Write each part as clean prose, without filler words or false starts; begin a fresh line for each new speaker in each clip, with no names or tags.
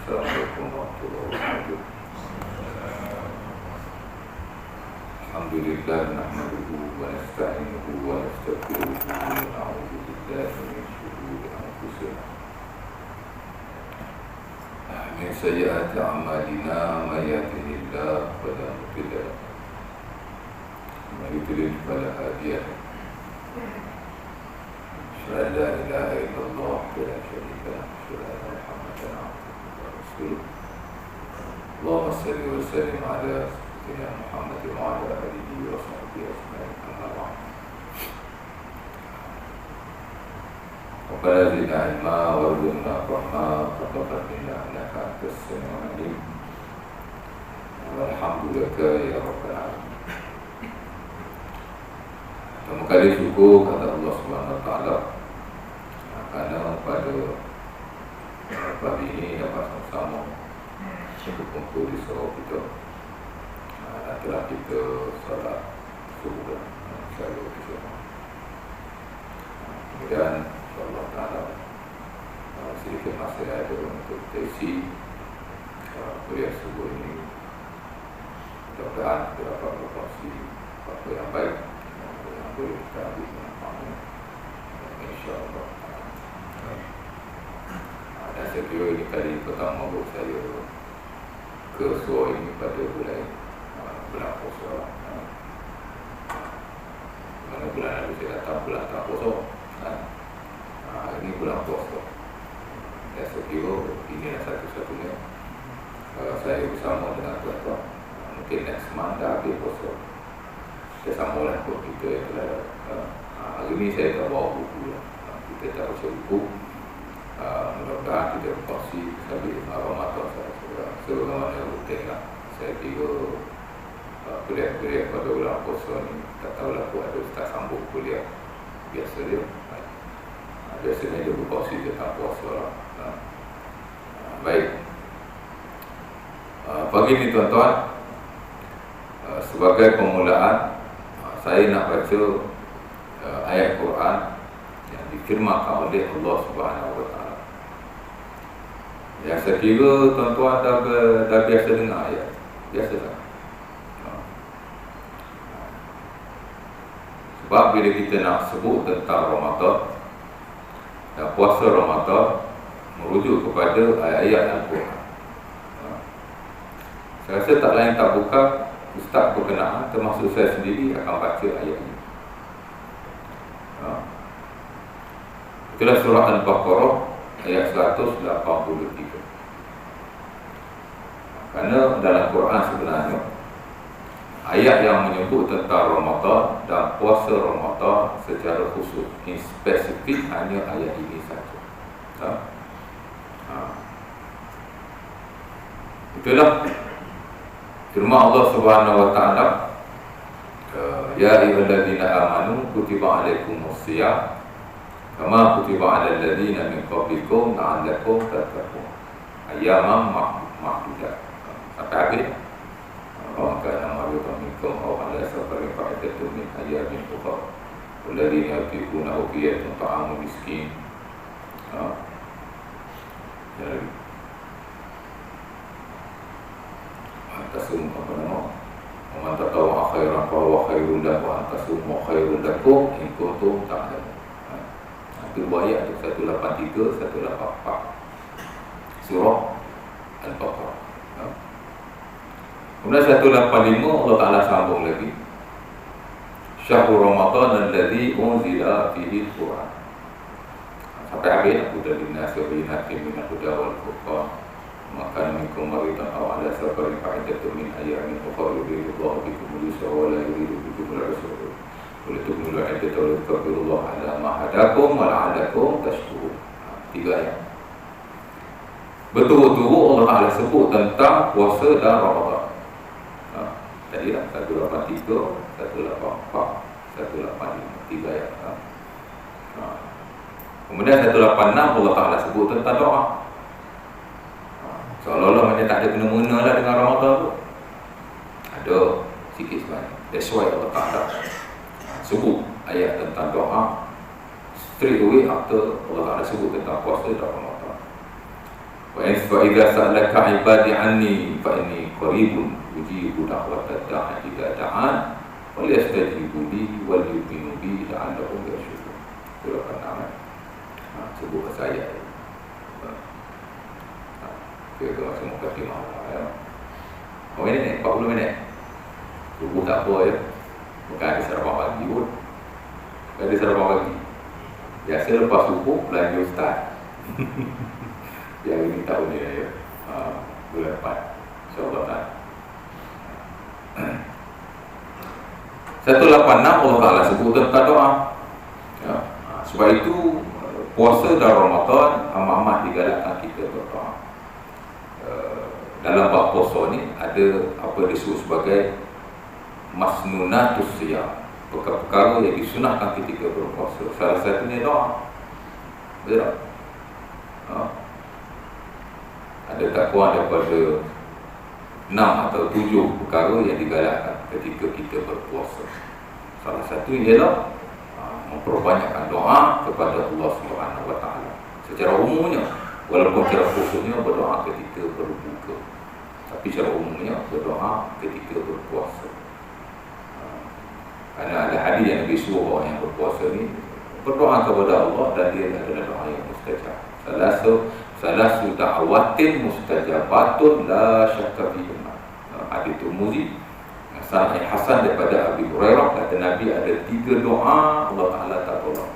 Assalamualaikum warahmatullahi wabarakatuh. Alhamdulillah nahmaduhu wa nasta'inuhu wa nastaghfiruhu wa na'udzu billahi min shururi anfusina min sayyi'ati a'malina may yahdihillahu fala mudilla lahu wa may yudlil fala hadiya lahu. Asyhadu an la ilaha illallah wa la syarika lahu wa asyhadu anna Muhammadan abduhu wa rasuluh. Allahumma shalli wa sallim ala sayyidina Muhammad wa ala alihi wa sahbihi ajma'in. Amma ba'd. Rabbana zidna ilma warzuqna fahma taqabbal minna innaka antas samiul alim. Walhamdulillah ya rabbal alamin. Pertama kali syukur kepada Allah Subhanahu wa taala kerana pada pagi ini dapat sama-sama berkumpul di surau kita. Telah kita salat subuh selalu di sana. Kemudian insya-Allah taala sedikit masa ada untuk sesi kuliah subuh ini. Mudah-mudahan kita dapat berkongsi apa yang baik yang boleh kita ambil manfaatnya, insya-Allah. Dan saya kira ini kali pertama buat saya ke surau ini pada bulan puasa. Mana bulan lalu saya datang bulan tak puasa. Ini bulan puasa. Dan saya kira ini adalah satu-satunya saya bersama dengan tuan-tuan. Mungkin next month dah habis puasa. Kita sambunglah buat kita. Hari ini saya tak bawa buku. Kita tak baca buku. Mudah-mudahan kita berkongsi sambil Ramadan sebagaimana rutin lah. Saya kira kuliah-kuliah pada bulan puasa ni tak tahulah pun ada ustaz sambung kuliah biasa dia. Biasanya dia berkongsi tentang puasa lah. Baik, pagi ni tuan-tuan, sebagai permulaan saya nak baca ayat Quran yang difirmankan oleh Allah Subhanahu wa taala. Yang saya kira tuan-tuan dah biasa dengar ayat. Biasa tak? Sebab bila kita nak sebut tentang Ramadan dan puasa Ramadan, merujuk kepada ayat-ayat Al-Quran. Saya rasa tak lain tak bukan ustaz berkenaan termasuk saya sendiri akan baca ayat ini. Itulah surah Al-Baqarah ayat 183. Kerana dalam Quran sebenarnya ayat yang menyebut tentang Ramadan dan puasa Ramadan secara khusus, in spesifik hanya ayat ini saja. Itulah firman Allah Subhanahu wa taala, ya ayyuhalladzina amanu kutiba alaikumusiyam kama kutiba alal ladzina min qablikum la'allakum tattaqun ayyaman ma'dudat. Sampai habis. Maka nama yuta minkum aw ala safarin fa'idatu min ayyamin ukhra walladhina yutiquna fidiyatun ta'amu miskin. Jadi antasum apa nama? Man tatawwa khairan fa huwa khairun lahu wa antasum khairun lakum in kuntum ta'lamun. Itu ayat 183 184 surah Al-Baqarah. Kemudian 185 Allah Ta'ala sambung lagi, Syahrul Ramadan alladzi unzila fihi al-Quran. Sampai habis aku dah linnas wa binatin min al-huda wal furqan maka minkum maridan aw ala safarin fa'idatu min ayyamin ukhra yuridu Allahu bikum al-yusra wa la yuridu bikum al-usra wa litukmilu iddata wa litukabbirullaha ala ma hadakum wa la'allakum tashkurun. 3 ayat. Betul-betul Allah Ta'ala sebut tentang puasa dan Ramadan. Tadi lah 183, 184, 185, 3 ayat. Kemudian 186 Allah Ta'ala sebut tentang doa. Seolah-olah macam tak ada kena-mena lah dengan Ramadan tu. Ada sikit sebanyak. That's why Allah Ta'ala sebut ayat tentang doa straight away after Allah Ta'ala sebut tentang puasa dan Ramadan. Fa idza sa'alaka 'ibadi 'anni fa inni qaribun ujibu da'watad da'i idza da'an falyastajibu li wal yu'minu bi la'allahum yarshudun. Surah An-Naml. Sebut pasal ayat ni. Kita masih mukadimah ya. Oh ini 40 minit. Subuh tak apa ya. Bukan ada sarapan pagi pun. Bukan ada sarapan pagi. Biasa lepas subuh belanja ustaz. Yang ini tahun ni ya. Bulan 4. InsyaAllah tak. 186 Allah Ta'ala sebut tentang doa ya. Sebab itu puasa dan Ramadan amat-amat digalakkan kita berdoa. Dalam bab puasa ni ada apa disebut sebagai masnunatus siyam, perkara-perkara yang disunahkan ketika berpuasa. Salah satunya doa. Betul tak? Ada tak kurang daripada 6 atau 7 perkara yang digalakkan ketika kita berpuasa. Salah satu ialah memperbanyakkan doa kepada Allah Subhanahu Wa Taala. Secara umumnya, walaupun secara khususnya berdoa ketika berbuka, tapi secara umumnya berdoa ketika berpuasa. Kerana ada hadis yang Nabi suruh orang yang berpuasa ni berdoa kepada Allah dan dia adalah doa yang mustajab. Salasu da'awatin mustajabatun la syakka fihima. Hadis Tirmizi Sahih Hasan daripada Abi Hurairah, kata Nabi ada 3 doa Allah Ta'ala tak tolong.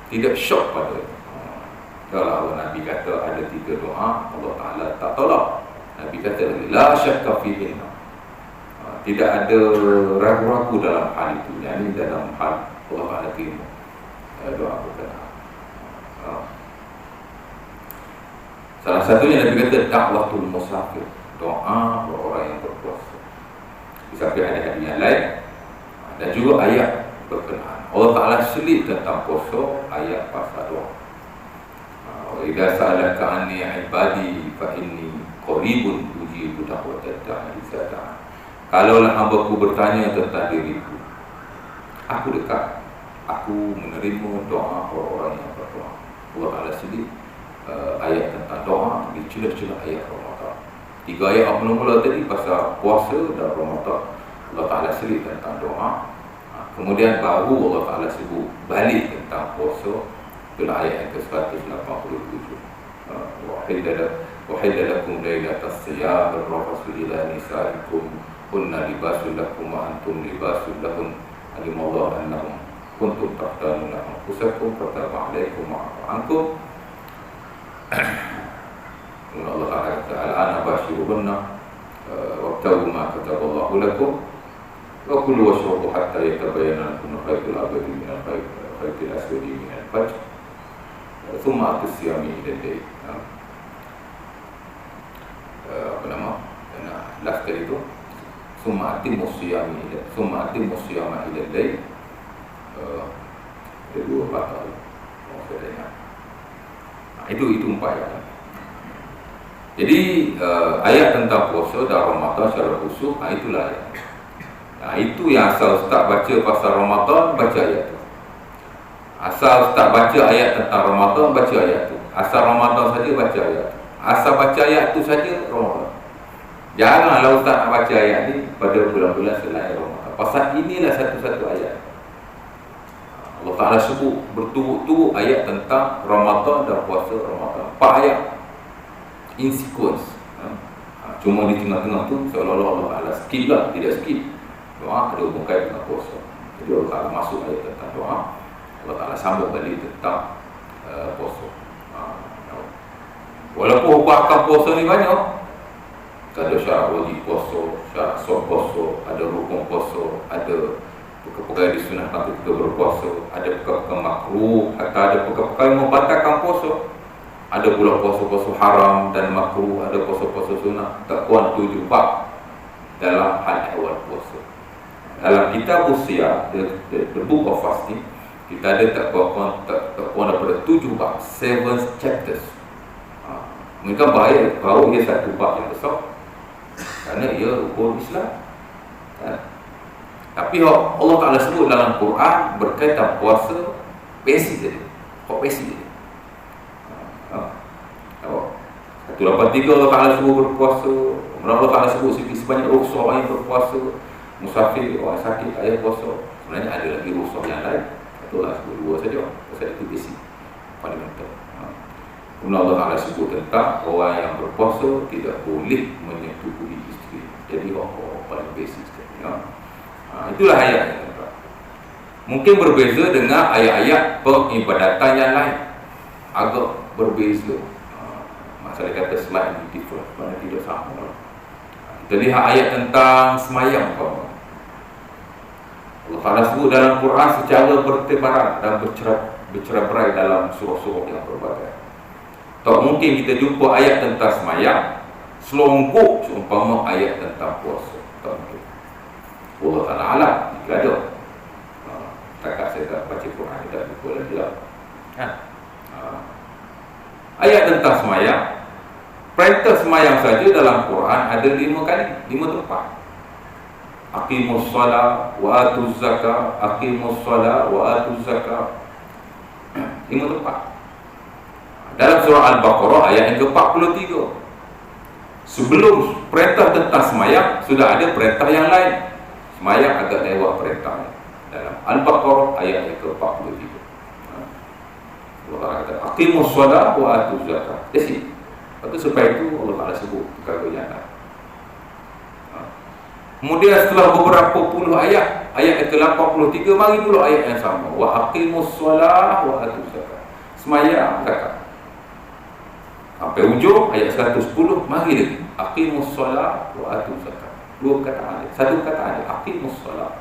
Tidak syok pada kalau Nabi kata ada 3 doa Allah Ta'ala tak tolong. Nabi kata la syakka fihima, tidak ada ragu-ragu dalam hal itu. Yang ini dalam hal Allah Ta'ala terima doa berkenaan. Salah satunya Nabi kata da'watul musafir, doa orang yang berpuasa. Di samping ada hadis yang lain dan juga ayat berkenaan. Allah Ta'ala selit tentang puasa, ayat pasal doa. Wa idza sa'alaka 'anni 'ibadi fa inni qaribun ujibu da'watad da'i idza da'an. Kalaulah hamba-Ku bertanya tentang diriku, aku dekat, aku menerima doa orang-orang yang berdoa. Allah Ta'ala selit ayat tentang doa di celah-celah ayat Ramadan. 3 ayat mula-mula tadi pasal puasa dan Ramadan, Allah Ta'ala selit tentang doa. Kemudian baru Allah Ta'ala sebut balik tentang puasa pada ayat yang ke-187. Wahidda lakum laylatas siyam ar-rafasu ila nisaikum kunna libasul lakum wa antum libasul lahun alimallahu annahum kuntum taqtanuna anfusakum fataba 'alaikum wa 'afa 'ankum. Allah Ta'ala kata al-ana bashiruhunna wabtagu ma kataballahu lakum wa kulu washrabu hatta yatabayyana lakum al-khaytul abyadu min al-khaytil aswadi min al-fajr thumma atus siyami ila al-layl. Apa nama? Last kali itu thumma atimmus siyama ila al-layl. Ada 2 kata maksudnya. Itu 4 ayat. Jadi ayat tentang puasa dan Ramadan secara khusus, itulah ayat. Itu yang asal Ustaz baca pasal Ramadan, baca ayat tu. Asal Ustaz baca ayat tentang Ramadan, baca ayat tu. Asal Ramadan saja baca ayat tu. Asal baca ayat tu saja Ramadan. Janganlah Ustaz nak baca ayat ni pada bulan-bulan selain Ramadan. Pasal inilah satu-satu ayat. Allah Ta'ala sebut berturut-turut ayat tentang Ramadan dan puasa Ramadan. 4 ayat in sequence. Cuma di tengah-tengah tu seolah-olah Allah Ta'ala skip lah, tidak skip. Doa ada hubung kait dengan puasa. Jadi Allah Ta'ala masuk ayat tentang doa, Allah Ta'ala sambung balik tentang puasa. Walaupun hukum puasa ni banyak, ada syarat wajib puasa, syarat sah puasa, ada rukun puasa, ada perkara disunahkan ketika berpuasa, ada perkara makruh, atau ada perkara yang membatalkan puasa. Ada pula puasa-puasa haram dan makruh, ada puasa-puasa sunnah. Tak kurang 7 bab dalam hal awal puasa. Dalam kitab usia, the book of fasting, kita ada tak kurang daripada 7 bab, 7 chapters. Mereka baik bahawa ia satu bab yang besar kerana ia rukun Islam. Tapi Allah Ta'ala sebut dalam Quran berkaitan puasa basic saja. Kok basic saja? 183 Allah Ta'ala sebut berpuasa. Allah Ta'ala sebut sebanyak rukhsah orang yang berpuasa, musafir, orang sakit tak payah puasa. Sebenarnya ada lagi rukhsah yang lain. Itulah sebut dua saja. Pasal itu basic, fundamental. Kemudian Allah Ta'ala sebut tentang orang yang berpuasa tidak boleh menyetubuhi isteri. Jadi orang paling basic sekali. Itulah ayat yang tentang. Mungkin berbeza dengan ayat-ayat peribadatan yang lain. Agak berbeza. Masalah kata slightly different, mana tidak sama. Kita lihat ayat tentang semayang. Allah Ta'ala sebut dalam Quran secara bertebaran dan bercerai-berai dalam surah-surah yang berbagai. Tak mungkin kita jumpa ayat tentang semayang selongkok seumpama ayat tentang puasa. Tak mungkin. Allah Ta'ala alam, jika ada. Takkan saya tak baca Quran, tak jumpa lagi lah. Ayat tentang semayang, perintah semayang saja dalam Quran ada 5 kali, 5 tempat. Aqimus salat wa atuz zakat, aqimus salat wa atuz zakat. 5 tempat. Dalam surah Al-Baqarah ayat yang ke-43. Sebelum perintah tentang semayang sudah ada perintah yang lain. Semayang agak lewat perintahnya. Dalam Al-Baqarah ayat yang ke-43. Allah kata aqimus salat wa atuz zakat. Jadi, lepas tu supaya itu Allah Ta'ala sebut perkara yang lain. Kemudian setelah beberapa puluh ayat, ayat yang ke-83 mari pula ayat yang sama. Wa aqimus salat wa atuz zakat. Semayang zakat. Sampai ujung ayat 110 mari lagi aqimus salat wa atuz zakat. 2 perkataan dia. Satu perkataan dia aqimus salat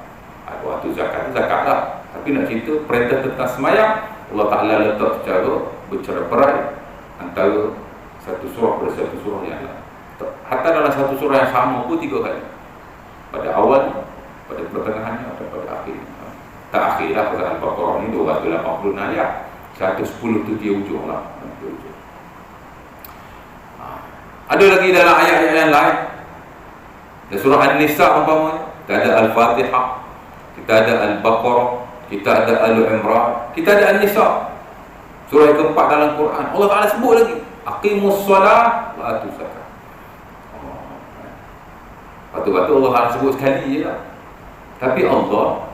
wa atuz zakat. Zakatlah. Tapi nak cerita perintah tentang semayang, Allah Ta'ala letak secara bercerai-berai antara satu surah pada satu surah yang lain. Hatta dalam satu surah yang sama pun 3 kali. Pada awal, pada pertengahannya dan pada akhir. Tak akhirlah pada Al-Baqarah ni 286 ayat. 110 tu dia ujung lah. Ada lagi dalam ayat-ayat yang lain. Dalam surah An-Nisa umpamanya, kita ada Al-Fatihah, kita ada Al-Baqarah, kita ada Al-Imran, kita ada An-Nisa. Surah yang keempat dalam Quran. Allah Ta'ala sebut lagi aqimus salat wa atuz zakat. Patut-patut Allah Ta'ala sebut sekali je lah. Tapi Allah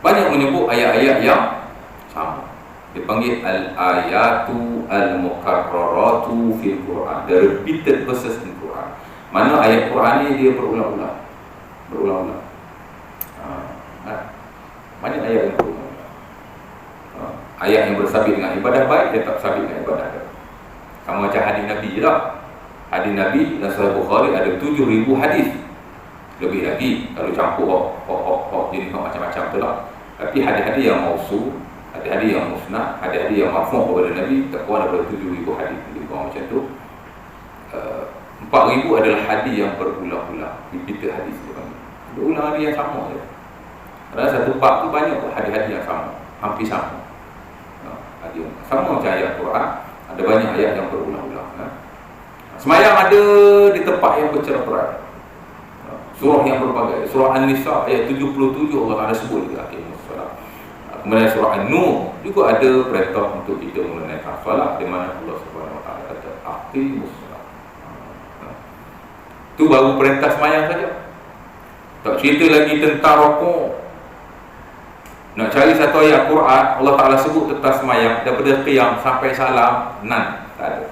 banyak menyebut ayat-ayat yang sama. Dipanggil al-ayatu al-mukarraratu fil Quran. The repeated verses in Quran. Mana ayat Quran ni dia berulang-ulang. Berulang-ulang. Banyak ayat yang berulang-ulang. Ayat yang bersabit dengan ibadah baik, dia tak bersabit dengan ibadah baik. Sama macam hadis Nabi je lah. Hadis Nabi dalam Sahih Bukhari ada 7,000 hadis. Lebih lagi kalau campur jenis macam-macam tu lah. Tapi hadis-hadis yang mausul, hadis-hadis yang musnad, hadis-hadis yang marfu' kepada Nabi tak kurang daripada 7,000 hadis. Lebih kurang macam tu. 4,000 adalah hadis yang berulang-ulang. Repeated hadis berulang hadis yang sama je. Dalam satu bab tu banyak hadis-hadis yang sama, hampir sama. Hadis sama macam ayat Quran, ada banyak ayat yang berulang-ulang. Semayang ada di tempat yang bercerai-berai. Surah yang berbagai. Surah An-Nisa ayat 77 Allah Ta'ala sebut juga aqimus salat. Kemudian surah An-Nur juga ada perintah untuk kita menunaikan solat, di mana Allah Subhanahu Wa Ta'ala kata aqimus salat. Itu baru perintah semayang saja. Tak cerita lagi tentang rukuk. Nak cari satu ayat Quran Allah Ta'ala sebut tentang semayang daripada qiyam sampai salam, tak ada.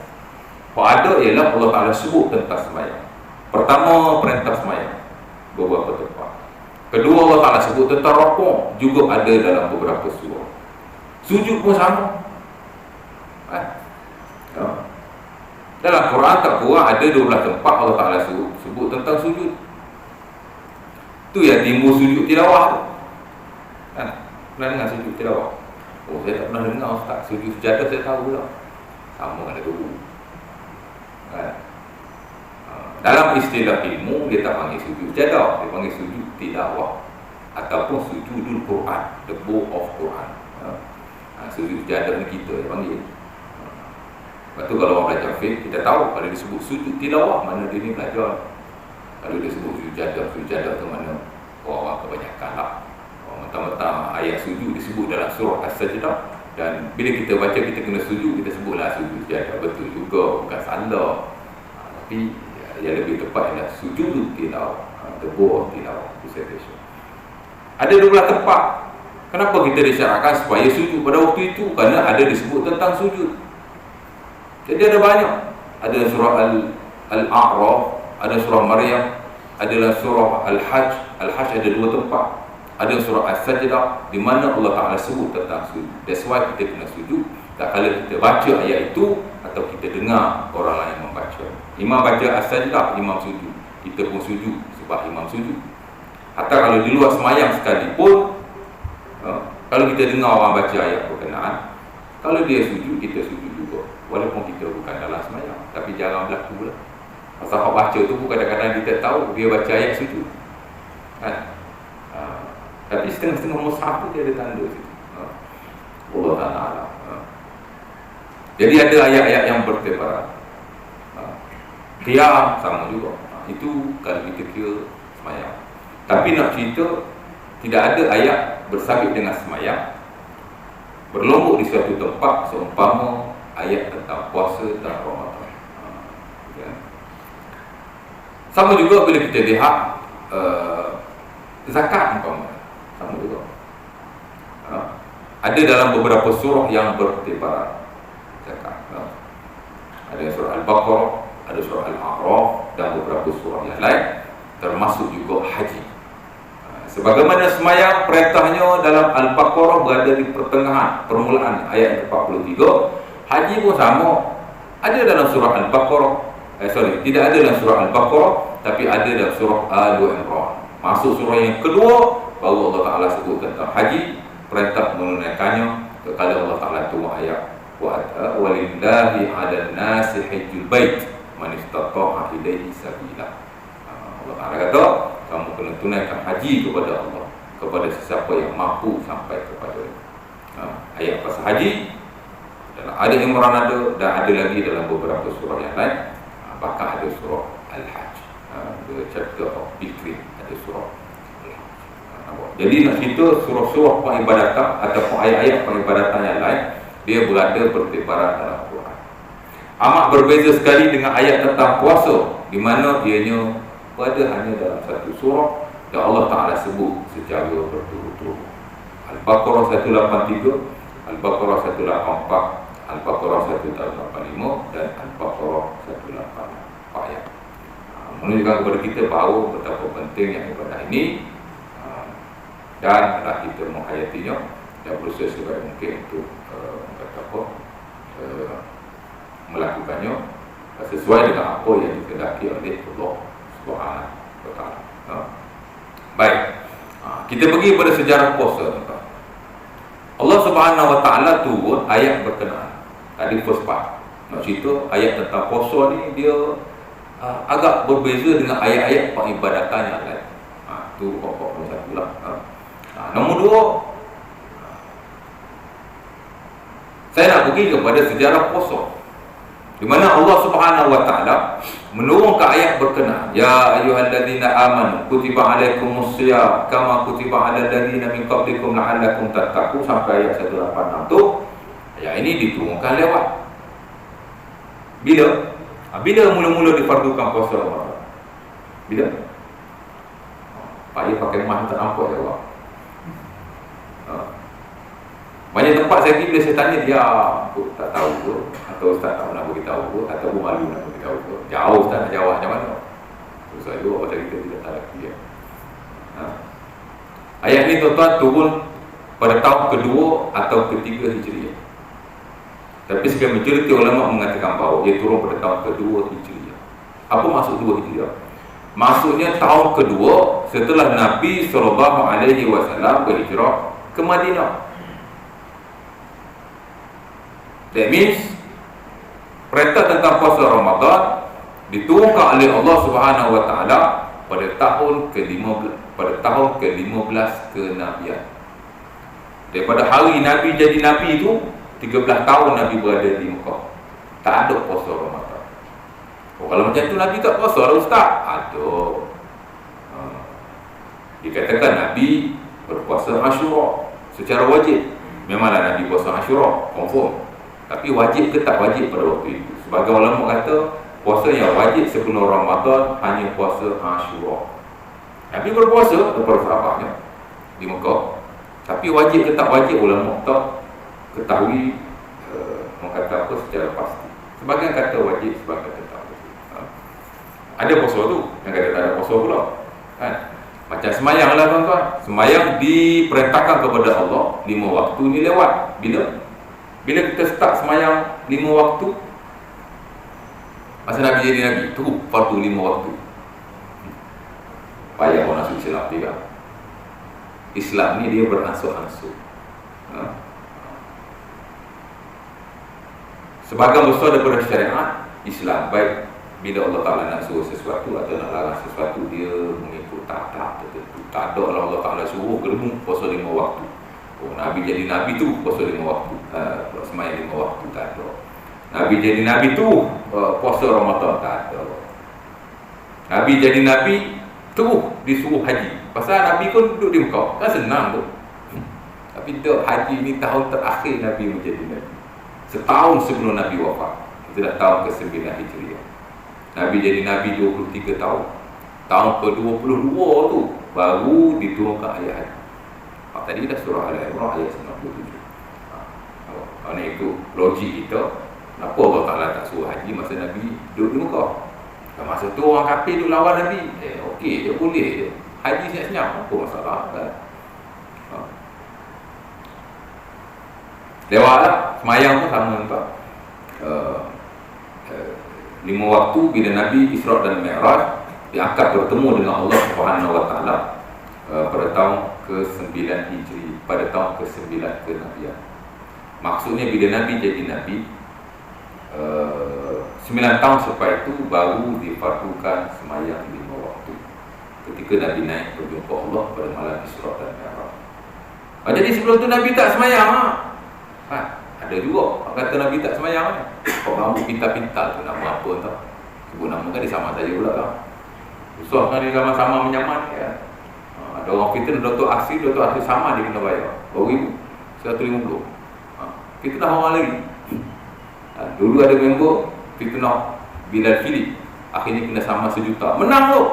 Apa ada ialah Allah Ta'ala sebut tentang semayang. Pertama, perintah semayang beberapa tempat. Kedua, Allah Ta'ala sebut tentang rukuk, juga ada dalam beberapa surah. Sujud pun sama. Dalam Quran tak kurang ada 12 tempat Allah Ta'ala sebut tentang sujud. Tu yang timbul sujud tilawah tu. Pernah dengar sujud tilawah? Oh, saya tak pernah dengar Ustaz. Sujud sejadah saya tahu lah. Sama ada dulu. Dalam istilah ilmu dia tak panggil sujud sejadah, dia panggil sujud tilawah ataupun sujudul Quran, the book of Quran. Sujud sejadah ni kita dia panggil. Lepas tu kalau orang belajar fiqh, kita tahu kalau disebut sujud tilawah, mana dia ni belajar. Kalau dia sebut sujud sejadah tu mana orang kebanyakan lah. Mentang-mentang ayat sujud disebut dalam surah As-Sajdah, Dan bila kita baca, kita kena sujud, kita sebutlah sujud sejadah, betul juga, bukan salah. Tapi yang lebih tepat ialah sujud tilawah, the board tilawah, recitation. Ada 12 tempat. Kenapa kita disyaratkan supaya sujud pada waktu itu? Kerana ada disebut tentang sujud. Jadi ada banyak. Ada surah Al-A'raf, ada surah Maryam, adalah surah Al-Hajj. Al-Hajj ada 2 tempat. Ada surah As-Sajdah di mana Allah Ta'ala sebut tentang sujud. That's why kita kena sujud. Tak kala kita baca ayat itu atau kita dengar orang lain membaca. Imam baca As-Sajdah, imam sujud. Kita pun sujud sebab imam sujud. Hatta kalau di luar semayang sekalipun, kalau kita dengar orang baca ayat berkenaan, kalau dia sujud, kita sujud juga. Walaupun kita bukan dalam semayang, tapi jarang berlaku lah. Pasal orang baca tu pun kadang-kadang kita tahu dia baca ayat sujud, kan? Tapi setengah-setengah mushaf tu dia ada tanda situ. Allah Ta'ala. Jadi ada ayat-ayat yang bertebaran. Qiyam sama juga. Itu kalau kita kira semayang. Tapi nak cerita, tidak ada ayat bersabit dengan semayang berlombok di suatu tempat seumpama ayat tentang puasa dan Ramadan. Sama juga bila kita lihat zakat umpama, sama juga. Ada dalam beberapa surah yang bertebaran zakat. Ada surah Al-Baqarah, ada surah Al-A'raf dan beberapa surah yang lain, termasuk juga haji. Sebagaimana semayang perintahnya dalam Al-Baqarah berada di pertengahan, permulaan ayat 43. Haji pun sama. Ada dalam surah Al-Baqarah, tidak ada dalam surah Al-Baqarah, tapi ada dalam surah Al-Imran. Masuk surah yang kedua, baru Allah Ta'ala sebut tentang haji, perintah menunaikannya. Kekala Allah Ta'ala turun ayat walillahi 'alan nasi hajjul bait man istata'a ilaihi sabila. Allah Ta'ala kata, kamu kena tunaikan haji kepada Allah, kepada sesiapa yang mampu sampai kepada ayat pasal haji dalam ada Imran ada, dan ada lagi dalam beberapa surah yang lain. Bahkan ada surah Al-Hajj, the chapter of Pilgrim, ada surah Al-Hajj. Jadi nak cerita surah-surah peribadatan ataupun ayat-ayat peribadatan yang lain, dia berada bertebaran dalam Quran. Amat berbeza sekali dengan ayat tentang puasa, di mana ianya berada hanya dalam satu surah dan Allah Ta'ala sebut secara berturut-turut. Al-Baqarah 183, Al-Baqarah 184, Al-Baqarah 185 dan Al-Baqarah 184 ayat. Menunjukkan kepada kita bahawa betapa pentingnya ibadah ini, dan hendaklah kita menghayatinya dan berusaha sebaik mungkin untuk melakukannya sesuai dengan apa yang dikehendaki oleh Allah Subhanahu wa Ta'ala. Baik, kita pergi pada sejarah puasa. Allah Subhanahu wa Ta'ala turun ayat berkenaan. Tadi first part nak cerita ayat tentang puasa ni, dia agak berbeza dengan ayat-ayat peribadatan yang lain. Itu pokok satu lah. Nombor 2, saya nak pergi kepada sejarah puasa, di mana Allah Subhanahu wa Ta'ala menurunkan ayat berkenaan. Ya ayyuhalladzina amanu kutiba alaikumus shiyam kama kutiba alal ladzina min qablikum la'allakum tattaqun, sampai ayat 186 tu. Ayat ini diturunkan lewat bila? Bila mula-mula difardukan puasa Ramadan? Bila? Payah pakai mah tak nampak ya Allah. Banyak tempat saya pergi, bila saya tanya dia tak tahu ke, atau Ustaz tak nak beritahu ke, atau pun malu nak beritahu ke. Jauh Ustaz nak jawab macam mana. Terus saya juga pasal kita tidak tahu lagi ya. Ayat ni tuan-tuan turun pada tahun kedua atau ketiga Hijriah. Tapi sekian majoriti ulama mengatakan bahawa ia turun pada tahun kedua Hijriah. Apa maksud 2 Hijriah? Maksudnya tahun kedua setelah Nabi SAW berhijrah ke Madinah. That means perintah tentang puasa Ramadan diturunkan oleh Allah Subhanahu wa Ta'ala pada tahun ke-15, pada tahun ke-15 kenabian. Daripada hari Nabi jadi Nabi itu 13 tahun Nabi berada di Mekah, tak ada puasa Ramadan. Kalau macam tu Nabi tak puasa lah Ustaz? Ada. Dikatakan Nabi berpuasa Ashura secara wajib. Memanglah Nabi puasa Ashura, confirm. Tapi wajib ke tak wajib pada waktu itu? Sebagai ulama kata, puasa yang wajib sebelum Ramadan hanya puasa Ashura. Nabi berpuasa daripada sahabatnya di Mekah. Tapi wajib ke tak wajib, ulama tak ketahui mengata apa secara pasti. Sebagian kata wajib, sebagian kata tak wajib. Ada puasa tu, yang kata tak ada puasa pula, kan? Macam semayang lah tuan-tuan. Semayang diperintahkan kepada Allah 5 waktu ni lewat. Bila kita start semayang 5 waktu, masa Nabi jadi Nabi, tu fardu 5 waktu. Payah orang masuk Islam tidak. Islam ni dia beransur-ansur. Sebagian besar daripada syariat Islam, baik bila Allah Ta'ala nak suruh sesuatu atau nak larang sesuatu, dia mengikut tahap tertentu. Tak ada lah Allah Ta'ala suruh gelembung puasa 5 waktu. Oh, Nabi jadi Nabi tu puasa 5 waktu, semayang 5 waktu, tak ada. Nabi jadi Nabi tu puasa Ramadan, tak ada. Nabi jadi Nabi tu disuruh haji. Pasal Nabi pun duduk di Mekah, kan senang tu. Tapi tak, haji ni tahun terakhir Nabi menjadi Nabi. Setahun sebelum Nabi wafat. Kita dah tahun ke-9 Hijriah. Nabi jadi Nabi 23 tahun. Tahun ke-22 tu baru diturunkan ayat haji. Tadi dah surah Al-Imran ayat 97. Kerana itu logik kita, kenapa Allah Ta'ala tak suruh haji masa Nabi duduk di Mekah? Masa tu orang kafir tu lawan Nabi, okey je, boleh je. Haji senyap-senyap, apa masalah kan? Lewatlah, semayang pun sama tuan. 5 waktu bila Nabi Isra' dan Mi'raj diangkat bertemu dengan Allah Subhanahu Wa Ta'ala pada tahun ke-9 Hijri, pada tahun ke-9 kenabian. Maksudnya bila Nabi jadi Nabi, 9 tahun selepas itu baru difardukan semayang 5 waktu ketika Nabi naik berjumpa Allah pada malam Isra' dan Mi'raj. Jadi sebelum tu Nabi tak semayang. Ada juga orang kata Nabi tak semayang. Kau rambut pintar-pintar tu nama apa entah. Sebut nama kan dia sama saja pula kan. Susah kan dia sama-sama menyaman kan. Ada orang fitnah Dr. Asri sama dia kena bayar RM2,000, 150. Kita dah orang lagi. Dulu ada member fitnah Bilal Philip, akhirnya kena sama 1 juta. Menang tu.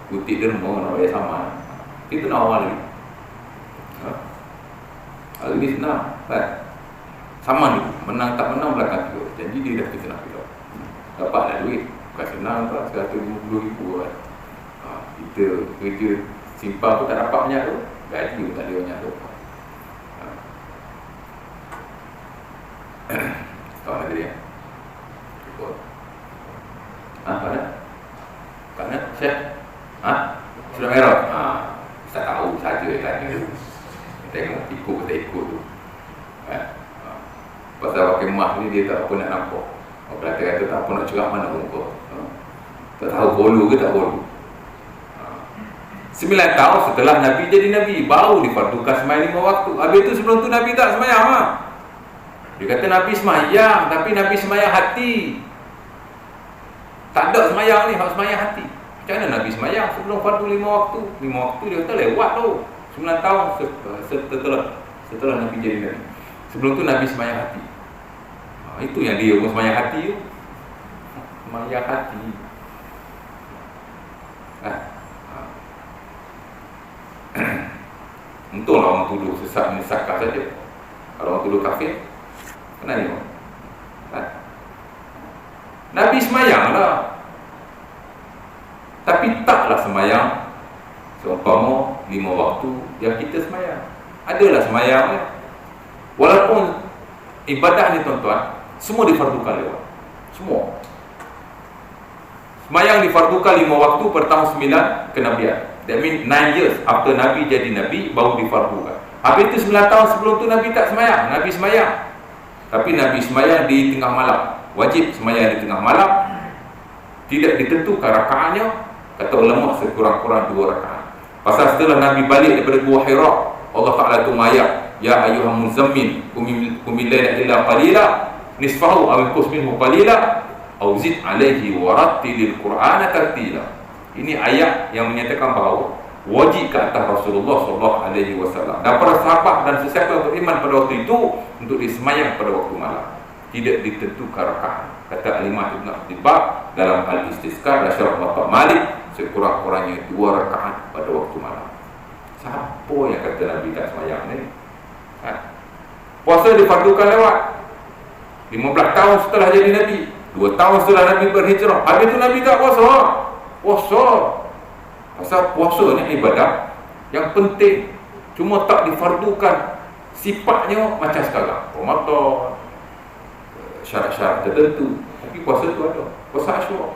Butik derma nak bayar sama. Kita nak orang lagi. Hal ini senang kan. Sama dulu, menang tak menang belakang kita. Janji dia dah fitnah kita. Dapatlah duit. Bukan senang tak, RM150,000 kan. Kita kerja simpan pun tak dapat banyak tu. Gaji pun tak ada banyak tu. Tahu nak dia? Cukup. Mana? Mana? Syekh? Sudah merah? Tak tahu saja tanya. Tengok ikut ke tak ikut tu. Pasal pakai mah ni dia tak apa nak nampak. Orang belakang kata tak apa nak cerak mana muka. Tak tahu bolu ke tak bolu. 9 tahun setelah Nabi jadi Nabi baru difardukan semayang 5 waktu. Habis tu sebelum tu Nabi tak semayang. Dia kata Nabi semayang, tapi Nabi semayang hati. Tak ada semayang ni, harus semayang hati. Macam mana Nabi semayang sebelum fardu 5 waktu? 5 waktu dia kata lewat tu. 9 tahun setelah Nabi jadi Nabi. Sebelum tu Nabi semayang hati. Itu yang dia pun semayang hati tu. Semayang hati. Untunglah orang tuduh sesat ni sakar saja. Kalau orang tuduh kafir, kena ni. Nabi semayang lah, tapi taklah semayang seumpama 5 waktu yang kita semayang. Adalah semayang ya. Walaupun ibadah ni tuan-tuan semua difardukan lewat. Semua semayang difardukan 5 waktu per tahun 9 kenabian. That means 9 years after Nabi jadi Nabi baru difardukan. Habis itu 9 tahun sebelum tu Nabi tak semayang. Nabi semayang, tapi Nabi semayang di tengah malam. Wajib semayang di tengah malam. Tidak ditentukan rakaatnya. Kata ulama sekurang-kurang 2 rakaat. Pasal setelah Nabi balik daripada Gua Hira, Allah Ta'ala tu ayat, ya ayyuhal muzammil qumil laila illa qalila nisfahu aw inqus minhu qalila aw zid alaihi wa rattilil qur'ana tartila. Ini ayat yang menyatakan bahawa wajib ke atas Rasulullah SAW dan para sahabat dan sesiapa yang beriman pada waktu itu untuk disemayang pada waktu malam. Tidak ditentukan rakaat. Kata Al-Imam Ibn Abdul Bar dalam Al-Istizkar dan Syarah Muwatta Malik, sekurang-kurangnya 2 rakaat pada waktu malam. Siapa yang kata Nabi tak semayang ni? Puasa difardukan lewat 15 tahun setelah jadi Nabi, 2 tahun setelah Nabi berhijrah. Habis itu Nabi tak puasa. Pasal puasa ni ibadah yang penting, cuma tak difardukan. Sifatnya macam sekarang Ramadan, syarat-syarat tertentu. Tapi puasa tu ada, puasa Asyura.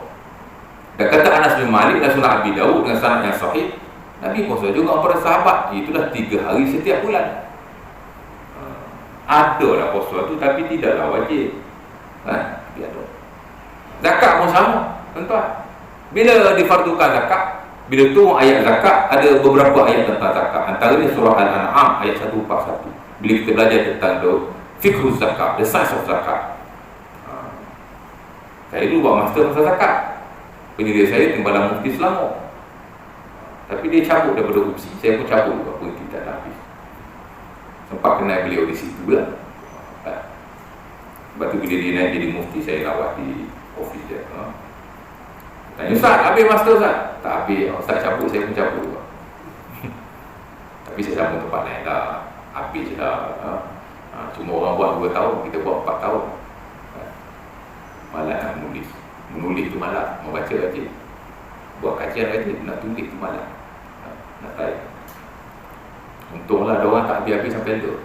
Dan kata Anas bin Malik dan Sunan Abi Dawud dengan sanad yang sahih, Nabi puasa juga para sahabat. Itulah 3 hari setiap bulan. Adalah puasa tu tapi tidaklah wajib. Dia ada. Zakat pun sama, tuan-tuan. Bila difardukan zakat, bila turun ayat zakat, ada beberapa ayat tentang zakat. Antaranya surah Al-An'am ayat 141. Bila kita belajar tentang fiqhuz zakat, the science of zakat. Saya dulu buat master pasal zakat. Pendiri saya timbalan mufti Selangor. Tapi dia cabut daripada opsi, saya pun cabut juga pun tidak habis. Sempat kenal beliau di situ lah. Sebab tu bila dia naik jadi mufti, saya rawat di office dia. Tanya, Ustaz, habis master Ustaz? Tak habis, Ustaz cabut, saya pun cabut juga. Tapi saya sambung tempat lain lah. Habis lah. Cuma orang buat 2 tahun, kita buat 4 tahun. Malas nak menulis. Menulis tu malas, membaca rajin. Buat kajian rajin, nak tulis tu malas. Nak tarik. Untunglah ada orang tak habis-habis sampai tu.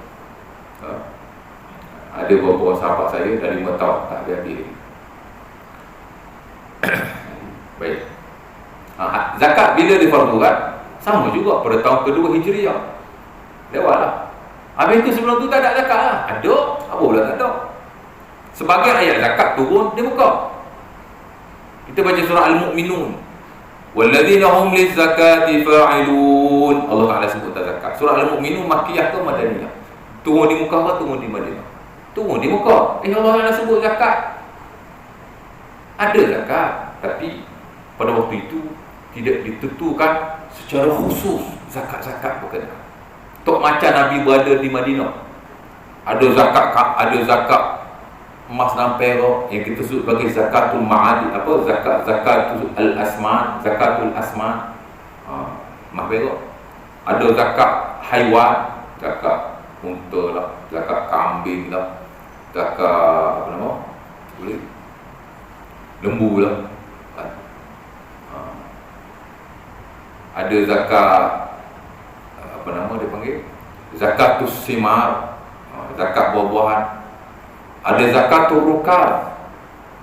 Ada beberapa sahabat saya dah 5 tahun tak habis-habis. Baik. Zakat bila difardukan, sama juga pada tahun kedua Hijriah. Lewatlah. Habis itu sebelum tu tak ada zakat lah. Ada, apa pula tak ada. Sebagai ayat zakat turun, dia buka. Kita baca surah Al-Mu'minun. Walladzina hum lizzakati fa'ilun. Allah Ta'ala sebut zakat. Surah Al-Mu'minun Makkiyah ke Madaniyah? Turun di Mekah atau turun di Madinah? Turun di Mekah. Allah Ta'ala sebut zakat. Ada zakat, tapi pada waktu itu tidak ditentukan secara khusus zakat-zakat berkenaan. Tok macam Nabi berada di Madinah, ada zakat emas dan perak yang kita sebut sebagai zakatul ma'adi, zakatul al-asman, zakatul asman, emas perak. Ada zakat haiwan, zakat unta lah, zakat kambing lah, zakat lembu lah. Ada zakat dia panggil zakatus simar, zakat buah-buahan. Ada zakatul rukaz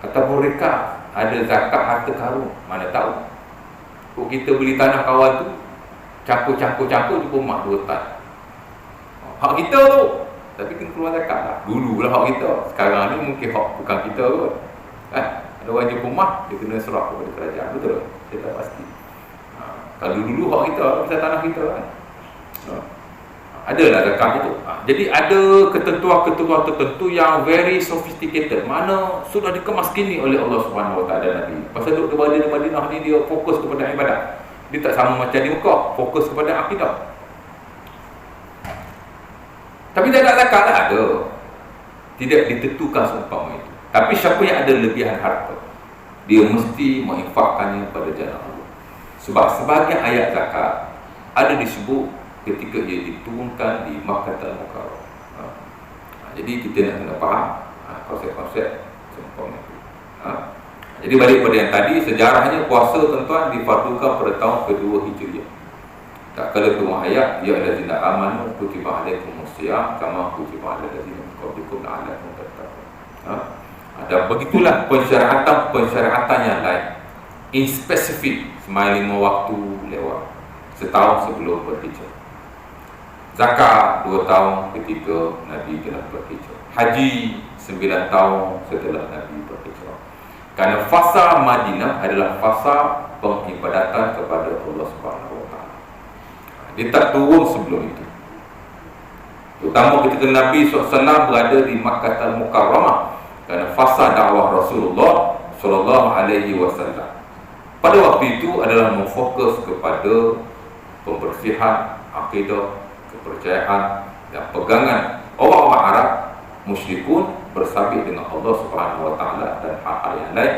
ataupun rikaz. Ada zakat harta karun. Mana tahu kalau kita beli tanah kawan tu, campur jumpa mak 2 tan. Hak kita tu, tapi kena keluar zakat lah. Dulu lah hak kita. Sekarang ni mungkin hak bukan kita kot. Ada orang jumpa mak, dia kena serah kepada kerajaan. Betul tak? Saya tak pasti. Kalau dulu hak kita, pasal tanah kita kan. Adalah zakat itu. Jadi ada ketentuan-ketentuan tertentu yang very sophisticated, mana sudah dikemaskini oleh Allah Subhanahu Wa Taala Nabi. Pasal duduk berada di Madinah ni, dia fokus kepada ibadah. Dia tak sama macam di Mekah, fokus kepada akidah. Tapi tak ada zakat lah, ada. Tidak ditentukan seumpama itu. Tapi siapa yang ada lebihan harta, dia mesti menginfakkannya pada jalan Allah. Sebab sebagian ayat zakat ada disebut ketika dia diturunkan di Makkah Al-Mukarramah. Jadi kita nak kena faham konsep-konsep seumpama itu. Jadi balik pada yang tadi, sejarahnya puasa tuan-tuan difardukan pada tahun kedua Hijriah. Tak kala turun ayat, ya allazina amanu kutiba alaikumus shiyam kama kutiba alal ladzina min qablikum la'allakum tattaqun. Dan begitulah pensyariatan yang lain. In spesifik, sembahyang 5 waktu lewat setahun sebelum berhijrah. Zakat 2 tahun ketika Nabi telah berhijrah. Haji 9 tahun setelah Nabi berhijrah. Kerana fasa Madinah adalah fasa pengibadatan kepada Allah Subhanahu Wa Taala. Dia tak turun sebelum itu. Terutama ketika Nabi SAW berada di Makkah Al-Mukarramah, kerana fasa dakwah Rasulullah SAW pada waktu itu adalah memfokus kepada pembersihan akidah, kepercayaan dan pegangan orang-orang Arab musyrikun bersabit dengan Allah Subhanahu wa taala dan hal-hal yang lain